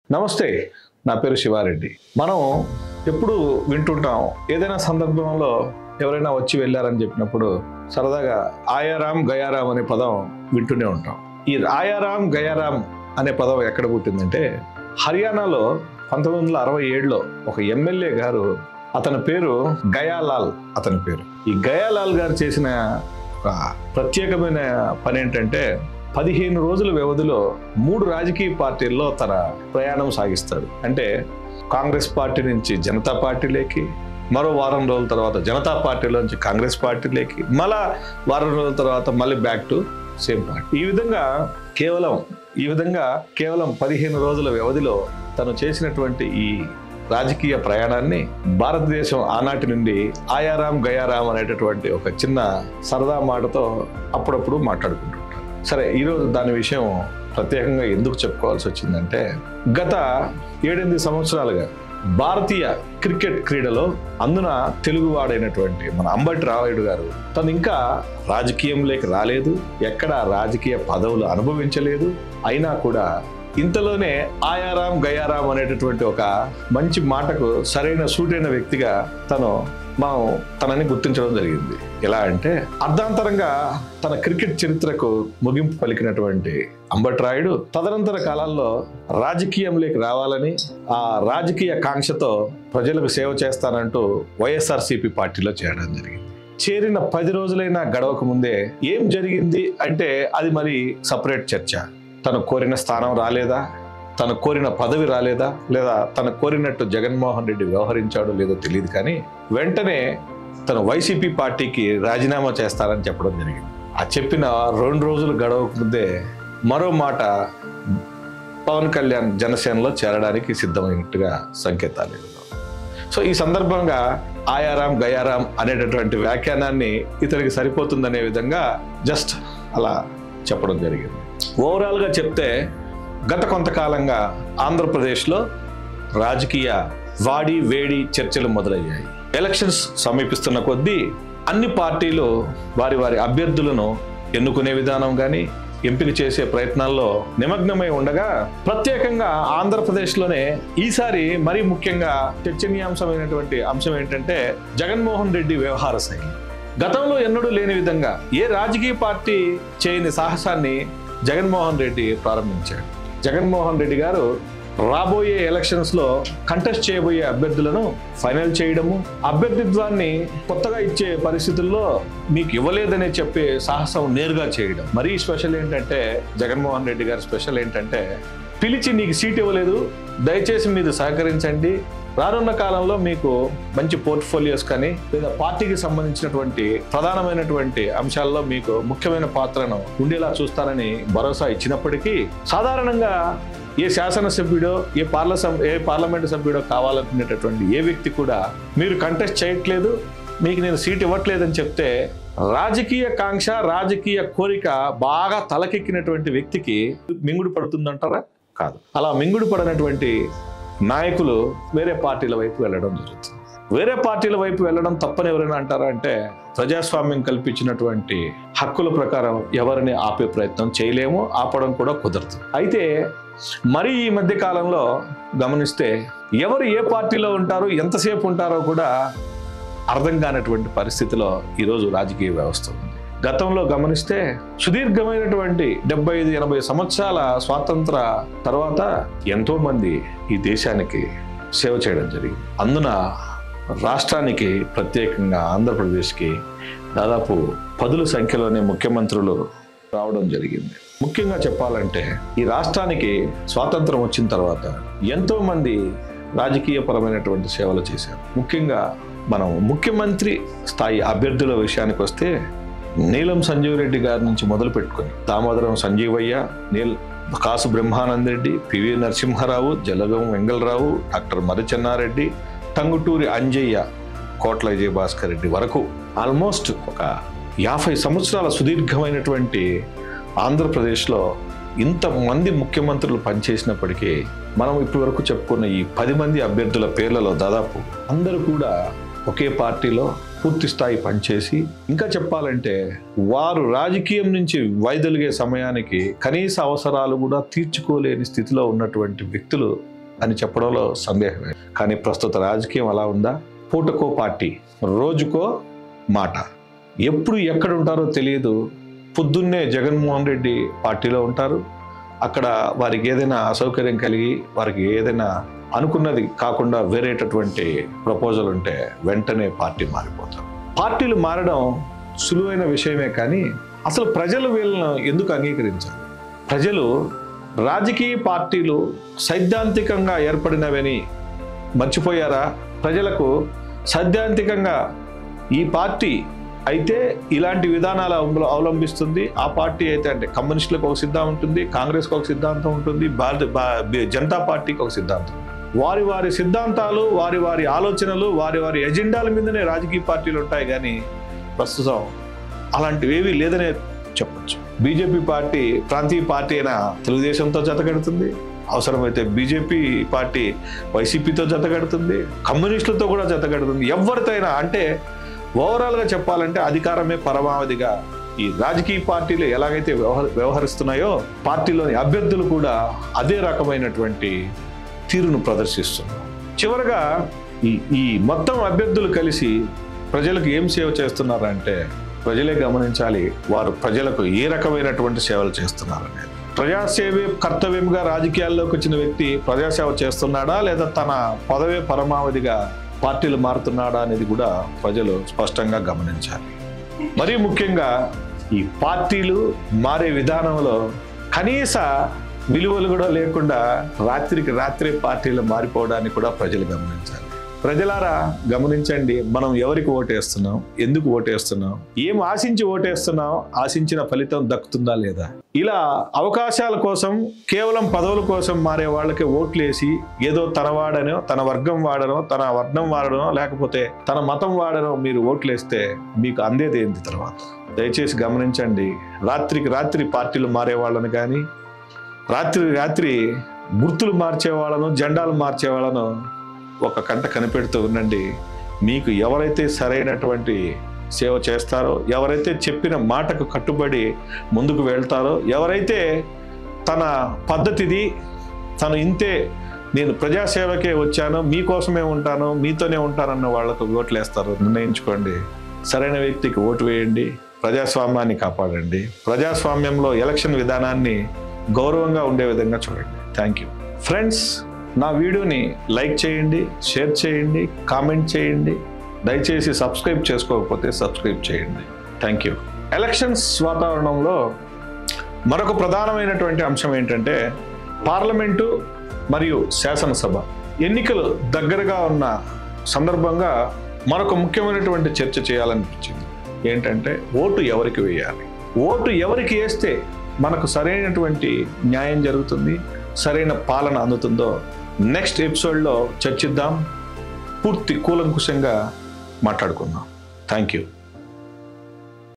నమస్తే, నా పేరు శివారెడ్డి. మనం ఎప్పుడు వింటుంటాం, ఏదైనా సందర్భంలో ఎవరైనా వచ్చి వెళ్ళారని చెప్పినప్పుడు సరదాగా ఆయారాం గయారాం అనే పదం వింటూనే ఉంటాం. ఈ ఆయారాం గయారాం అనే పదం ఎక్కడ పుట్టిందంటే హర్యానాలో 1967లో ఒక ఎమ్మెల్యే గారు, అతని పేరు గయాలాల్. అతని పేరు ఈ గయాలాల్ గారు చేసిన ఒక ప్రత్యేకమైన పని ఏంటంటే 15 రోజుల వ్యవధిలో 3 రాజకీయ పార్టీల్లో తన ప్రయాణం సాగిస్తాడు. అంటే కాంగ్రెస్ పార్టీ నుంచి జనతా పార్టీలోకి, మరో వారం రోజుల తర్వాత జనతా పార్టీలోంచి కాంగ్రెస్ పార్టీలోకి, మళ్ళా వారం రోజుల తర్వాత మళ్ళీ బ్యాక్ టు సేమ్ పార్టీ. ఈ విధంగా కేవలం 15 రోజుల వ్యవధిలో తను చేసినటువంటి ఈ రాజకీయ ప్రయాణాన్ని భారతదేశం ఆనాటి నుండి ఆయారాం గయారాం అనేటటువంటి ఒక చిన్న సరదా మాటతో అప్పుడప్పుడు మాట్లాడుకుంటుంటారు. సరే, ఈరోజు దాని విషయం ప్రత్యేకంగా ఎందుకు చెప్పుకోవాల్సి వచ్చిందంటే, గత 7-8 సంవత్సరాలుగా భారతీయ క్రికెట్ క్రీడలో అందున తెలుగువాడైనటువంటి మన అంబటి రాయుడు గారు తను ఇంకా రాజకీయంలోకి రాలేదు, ఎక్కడ రాజకీయ పదవులు అనుభవించలేదు. అయినా కూడా ఇంతలోనే ఆయారాం గయారాం అనేటటువంటి ఒక మంచి మాటకు సరైన సూటైన వ్యక్తిగా మనం తనని గుర్తించడం జరిగింది. ఎలా అంటే, అర్ధాంతరంగా తన క్రికెట్ చరిత్రకు ముగింపు పలికినటువంటి అంబటి రాయుడు తదనంతర కాలాల్లో రాజకీయంలోకి రావాలని, ఆ రాజకీయ కాంక్షతో ప్రజలకు సేవ చేస్తానంటూ వైఎస్ఆర్సీపీ పార్టీలో చేరడం జరిగింది. చేరిన 10 రోజులైనా గడవక ముందే ఏం జరిగింది అంటే అది మరి సపరేట్ చర్చ. తను కోరిన స్థానం రాలేదా, తను కోరిన పదవి రాలేదా, లేదా తను కోరినట్టు జగన్మోహన్ రెడ్డి వ్యవహరించాడో లేదో తెలియదు, కానీ వెంటనే తను వైసీపీ పార్టీకి రాజీనామా చేస్తారని చెప్పడం జరిగింది. ఆ చెప్పిన 2 రోజులు గడవక ముందే మరో మాట, పవన్ కళ్యాణ్ జనసేనలో చేరడానికి సిద్ధమైనట్టుగా సంకేతాలు ఇవ్వడం. సో ఈ సందర్భంగా ఆయారాం గయారాం అనేటటువంటి వ్యాఖ్యానాన్ని ఇతనికి సరిపోతుందనే విధంగా జస్ట్ అలా చెప్పడం జరిగింది. ఓవరాల్గా చెప్తే, గత కొంతకాలంగా ఆంధ్రప్రదేశ్లో రాజకీయ వాడి వేడి చర్చలు మొదలయ్యాయి. ఎలక్షన్స్ సమీపిస్తున్న కొద్దీ అన్ని పార్టీలు వారి అభ్యర్థులను ఎన్నుకునే విధానం కానీ ఎంపిక చేసే ప్రయత్నాల్లో నిమగ్నమై ఉండగా, ప్రత్యేకంగా ఆంధ్రప్రదేశ్లోనే ఈసారి మరీ ముఖ్యంగా చర్చనీయాంశమైనటువంటి అంశం ఏంటంటే జగన్మోహన్ రెడ్డి వ్యవహార శైలి. గతంలో ఎన్నడూ లేని విధంగా ఏ రాజకీయ పార్టీ చేయని సాహసాన్ని జగన్మోహన్ రెడ్డి ప్రారంభించాడు. జగన్మోహన్ రెడ్డి గారు రాబోయే ఎలక్షన్స్లో కంటెస్ట్ చేయబోయే అభ్యర్థులను ఫైనల్ చేయడము, అభ్యర్థిత్వాన్ని కొత్తగా ఇచ్చే పరిస్థితుల్లో మీకు ఇవ్వలేదని చెప్పే సాహసం నేరుగా చేయడం. మరీ స్పెషల్ ఏంటంటే, జగన్మోహన్ రెడ్డి గారి స్పెషల్ ఏంటంటే, పిలిచి నీకు సీట్ ఇవ్వలేదు, దయచేసి మీరు సహకరించండి, రానున్న కాలంలో మీకు మంచి పోర్ట్ఫోలియోస్ కానీ లేదా పార్టీకి సంబంధించినటువంటి ప్రధానమైనటువంటి అంశాల్లో మీకు ముఖ్యమైన పాత్రను ఉండేలా చూస్తారని భరోసా ఇచ్చినప్పటికీ, సాధారణంగా ఏ శాసనసభ్యుడో ఏ పార్లమెంటు సభ్యుడో కావాలనుకునేటటువంటి ఏ వ్యక్తి కూడా మీరు కంటెస్ట్ చేయట్లేదు, మీకు నేను సీట్ ఇవ్వట్లేదని చెప్తే రాజకీయ కాంక్ష, రాజకీయ కోరిక బాగా తలకెక్కినటువంటి వ్యక్తికి మింగుడు పడుతుందంటారా? కాదు. అలా మింగుడు పడినటువంటి నాయకులు వేరే పార్టీల వైపు వెళ్ళడం జరుగుతుంది. వేరే పార్టీల వైపు వెళ్ళడం తప్పని ఎవరైనా అంటారా అంటే, ప్రజాస్వామ్యం కల్పించినటువంటి హక్కుల ప్రకారం ఎవరిని ఆపే ప్రయత్నం చేయలేము, ఆపడం కూడా కుదరదు. అయితే మరి ఈ మధ్య కాలంలో గమనిస్తే ఎవరు ఏ పార్టీలో ఉంటారో, ఎంతసేపు ఉంటారో కూడా అర్థం కానటువంటి పరిస్థితిలో ఈరోజు రాజకీయ వ్యవస్థ ఉంది. గతంలో గమనిస్తే సుదీర్ఘమైనటువంటి 75-80 సంవత్సరాల స్వాతంత్ర తర్వాత ఎంతో మంది ఈ దేశానికి సేవ చేయడం జరిగింది. అందున రాష్ట్రానికి, ప్రత్యేకంగా ఆంధ్రప్రదేశ్కి దాదాపు 10ల సంఖ్యలోనే ముఖ్యమంత్రులు రావడం జరిగింది. ముఖ్యంగా చెప్పాలంటే, ఈ రాష్ట్రానికి స్వాతంత్రం వచ్చిన తర్వాత ఎంతో మంది రాజకీయ పరమైనటువంటి సేవలు చేశారు. ముఖ్యంగా మనం ముఖ్యమంత్రి స్థాయి అభ్యర్థుల విషయానికి వస్తే, నీలం సంజీవ్ రెడ్డి గారి నుంచి మొదలు పెట్టుకొని దామోదరం సంజీవయ్య, కాసు బ్రహ్మానంద రెడ్డి, పివి నరసింహారావు, జలగం వెంగళరావు, డాక్టర్ మర్రిచెన్నారెడ్డి, టంగుటూరి అంజయ్య, కోట్ల విజయభాస్కర్ రెడ్డి వరకు ఆల్మోస్ట్ ఒక 50 సంవత్సరాల సుదీర్ఘమైనటువంటి ఆంధ్రప్రదేశ్లో ఇంతమంది ముఖ్యమంత్రులు పనిచేసినప్పటికీ మనం ఇప్పటి వరకు చెప్పుకున్న ఈ 10 మంది అభ్యర్థుల పేర్లలో దాదాపు అందరూ కూడా ఒకే పార్టీలో పూర్తి స్థాయి పనిచేసి, ఇంకా చెప్పాలంటే వారు రాజకీయం నుంచి వైదొలిగే సమయానికి కనీస అవసరాలు కూడా తీర్చుకోలేని స్థితిలో ఉన్నటువంటి వ్యక్తులు అని చెప్పడంలో సందేహమే. కానీ ప్రస్తుత రాజకీయం అలా ఉందా? పూటకో పార్టీ, రోజుకో మాట. ఎప్పుడు ఎక్కడ ఉంటారో తెలియదు. పొద్దున్నే జగన్మోహన్ రెడ్డి పార్టీలో ఉంటారు. అక్కడ వారికి ఏదైనా అసౌకర్యం కలిగి, వారికి ఏదైనా అనుకున్నది కాకుండా వేరేటటువంటి ప్రపోజల్ ఉంటే వెంటనే పార్టీ మారిపోతారు. పార్టీలు మారడం సులువైన విషయమే, కానీ అసలు ప్రజలు వీళ్ళను ఎందుకు అంగీకరించాలి? ప్రజలు రాజకీయ పార్టీలు సైద్ధాంతికంగా ఏర్పడినవని మర్చిపోయారా? ప్రజలకు సైద్ధాంతికంగా ఈ పార్టీ అయితే ఇలాంటి విధానాలు అవలంబిస్తుంది, ఆ పార్టీ అయితే అంటే కమ్యూనిస్టులకు ఒక సిద్ధాంతం ఉంటుంది, కాంగ్రెస్కి ఒక సిద్ధాంతం ఉంటుంది, జనతా పార్టీకి ఒక సిద్ధాంతం. వారి వారి సిద్ధాంతాలు, వారి వారి ఆలోచనలు, వారి వారి ఎజెండాల మీదనే రాజకీయ పార్టీలు ఉంటాయి. కానీ ప్రస్తుతం అలాంటివేవీ లేదనే చెప్పచ్చు. బీజేపీ పార్టీ ప్రాంతీయ పార్టీ అయినా తెలుగుదేశంతో జతకడుతుంది, అవసరమైతే బీజేపీ పార్టీ వైసీపీతో జతకడుతుంది, కమ్యూనిస్టులతో కూడా జతకడుతుంది. ఎవరితో అయినా అంటే ఓవరాల్గా చెప్పాలంటే అధికారమే పరమావధిగా ఈ రాజకీయ పార్టీలు ఎలాగైతే వ్యవహరిస్తున్నాయో పార్టీలోని అభ్యర్థులు కూడా అదే రకమైనటువంటి తీరును ప్రదర్శిస్తున్నారు. చివరగా ఈ మొత్తం అభ్యర్థులు కలిసి ప్రజలకు ఏం సేవ చేస్తున్నారంటే ప్రజలే గమనించాలి వారు ప్రజలకు ఏ రకమైనటువంటి సేవలు చేస్తున్నారనేది. ప్రజాసేవే కర్తవ్యంగా రాజకీయాల్లోకి వచ్చిన వ్యక్తి ప్రజాసేవ చేస్తున్నాడా లేదా తన పదవే పరమావధిగా పార్టీలు మారుతున్నాడా అనేది కూడా ప్రజలు స్పష్టంగా గమనించాలి. మరీ ముఖ్యంగా ఈ పార్టీలు మారే విధానంలో కనీస విలువలు కూడా లేకుండా రాత్రికి రాత్రే పార్టీలు మారిపోవడాన్ని కూడా ప్రజలు గమనించాలి. ప్రజలారా గమనించండి, మనం ఎవరికి ఓటేస్తున్నాం, ఎందుకు ఓటేస్తున్నాం, ఏం ఆశించి ఓటేస్తున్నాం, ఆశించిన ఫలితం దక్కుతుందా లేదా. ఇలా అవకాశాల కోసం కేవలం పదవుల కోసం మారే వాళ్ళకి ఓట్లేసి ఏదో తన వాడనో, తన వర్గం వాడనో, తన వర్ణం వాడనో, లేకపోతే తన మతం వాడనో మీరు ఓట్లేస్తే మీకు అందేది ఏంటి తర్వాత? దయచేసి గమనించండి. రాత్రికి రాత్రి పార్టీలు మారే వాళ్ళని కానీ, రాత్రి రాత్రి గుర్తులు మార్చే వాళ్ళను, జెండాలు మార్చే వాళ్ళను ఒక కంట కనిపెడుతూ ఉండండి. మీకు ఎవరైతే సరైనటువంటి సేవ చేస్తారో, ఎవరైతే చెప్పిన మాటకు కట్టుబడి ముందుకు వెళ్తారో, ఎవరైతే తన పద్ధతిది, తను ఇంతే, నేను ప్రజాసేవకే వచ్చాను, మీకోసమే ఉంటాను, మీతోనే ఉంటానన్న వాళ్ళకు ఓట్లేస్తారు. నిర్ణయించుకోండి, సరైన వ్యక్తికి ఓటు వేయండి, ప్రజాస్వామ్యాన్ని కాపాడండి. ప్రజాస్వామ్యంలో ఎలక్షన్ విధానాన్ని గౌరవంగా ఉండే విధంగా చూడండి. Thank you friends. నా వీడియోని లైక్ చేయండి, షేర్ చేయండి, కామెంట్ చేయండి. దయచేసి సబ్స్క్రైబ్ చేసుకోకపోతే సబ్స్క్రైబ్ చేయండి. Thank you. ఎలక్షన్స్ వాతావరణంలో మరొక ప్రధానమైనటువంటి అంశం ఏంటంటే పార్లమెంటు మరియు శాసనసభ ఎన్నికలు దగ్గరగా ఉన్న సందర్భంగా మరొక ముఖ్యమైనటువంటి చర్చ చేయాలనిపించింది. ఏంటంటే ఓటు ఎవరికి వేయాలి, ఓటు ఎవరికి వేస్తే మనకు సరైనటువంటి న్యాయం జరుగుతుంది, సరైన పాలన అందుతుందో నెక్స్ట్ ఎపిసోడ్లో చర్చిద్దాం, పూర్తి కూలంకుషంగా మాట్లాడుకుందాం. Thank you.